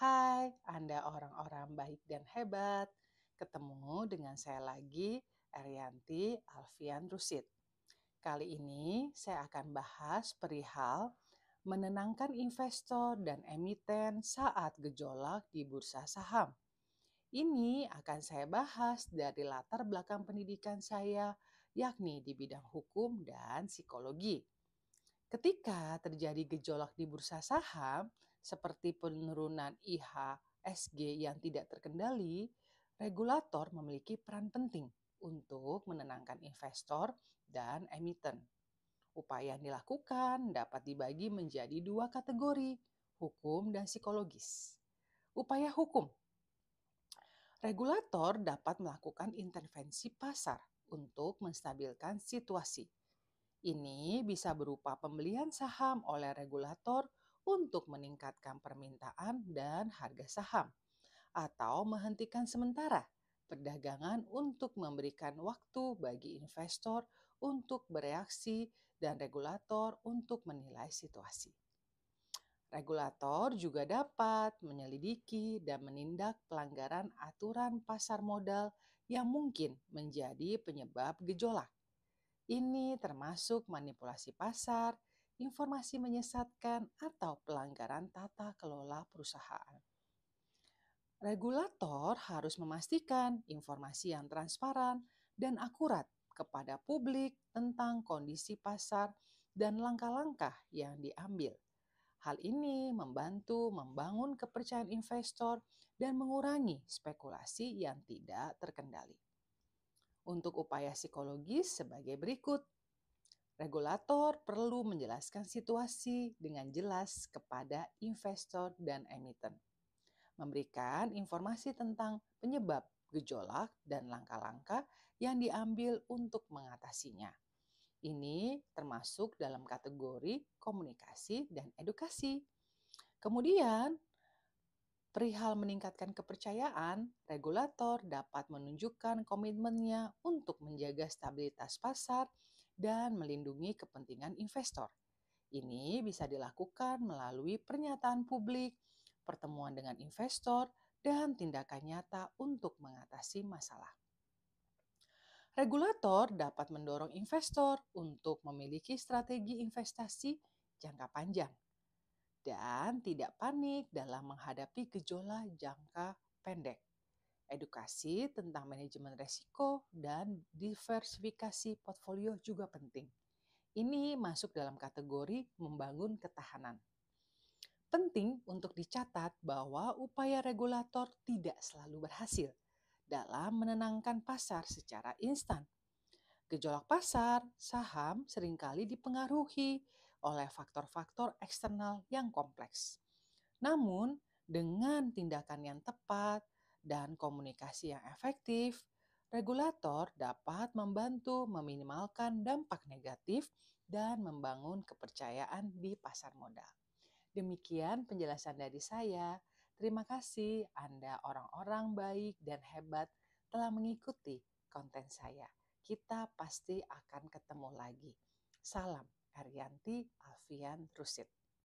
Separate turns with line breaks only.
Hai, Anda orang-orang baik dan hebat. Ketemu dengan saya lagi, Erianti Alfian Rusid. Kali ini saya akan bahas perihal menenangkan investor dan emiten saat gejolak di bursa saham. Ini akan saya bahas dari latar belakang pendidikan saya, yakni di bidang hukum dan psikologi. Ketika terjadi gejolak di bursa saham, seperti penurunan IHSG yang tidak terkendali, regulator memiliki peran penting untuk menenangkan investor dan emiten. Upaya yang dilakukan dapat dibagi menjadi dua kategori, hukum dan psikologis. Upaya hukum. Regulator dapat melakukan intervensi pasar untuk menstabilkan situasi. Ini bisa berupa pembelian saham oleh regulator untuk meningkatkan permintaan dan harga saham, atau menghentikan sementara perdagangan untuk memberikan waktu bagi investor untuk bereaksi dan regulator untuk menilai situasi. Regulator juga dapat menyelidiki dan menindak pelanggaran aturan pasar modal yang mungkin menjadi penyebab gejolak. Ini termasuk manipulasi pasar, informasi menyesatkan, atau pelanggaran tata kelola perusahaan. Regulator harus memastikan informasi yang transparan dan akurat kepada publik tentang kondisi pasar dan langkah-langkah yang diambil. Hal ini membantu membangun kepercayaan investor dan mengurangi spekulasi yang tidak terkendali. Untuk upaya psikologis sebagai berikut. Regulator perlu menjelaskan situasi dengan jelas kepada investor dan emiten, memberikan informasi tentang penyebab gejolak dan langkah-langkah yang diambil untuk mengatasinya. Ini termasuk dalam kategori komunikasi dan edukasi. Kemudian, perihal meningkatkan kepercayaan, regulator dapat menunjukkan komitmennya untuk menjaga stabilitas pasar dan melindungi kepentingan investor. Ini bisa dilakukan melalui pernyataan publik, pertemuan dengan investor, dan tindakan nyata untuk mengatasi masalah. Regulator dapat mendorong investor untuk memiliki strategi investasi jangka panjang dan tidak panik dalam menghadapi gejolak jangka pendek. Edukasi tentang manajemen risiko dan diversifikasi portfolio juga penting. Ini masuk dalam kategori membangun ketahanan. Penting untuk dicatat bahwa upaya regulator tidak selalu berhasil dalam menenangkan pasar secara instan. Gejolak pasar saham seringkali dipengaruhi oleh faktor-faktor eksternal yang kompleks. Namun, dengan tindakan yang tepat dan komunikasi yang efektif, regulator dapat membantu meminimalkan dampak negatif dan membangun kepercayaan di pasar modal. Demikian penjelasan dari saya. Terima kasih Anda orang-orang baik dan hebat telah mengikuti konten saya. Kita pasti akan ketemu lagi. Salam Erianti Alfian Rusid.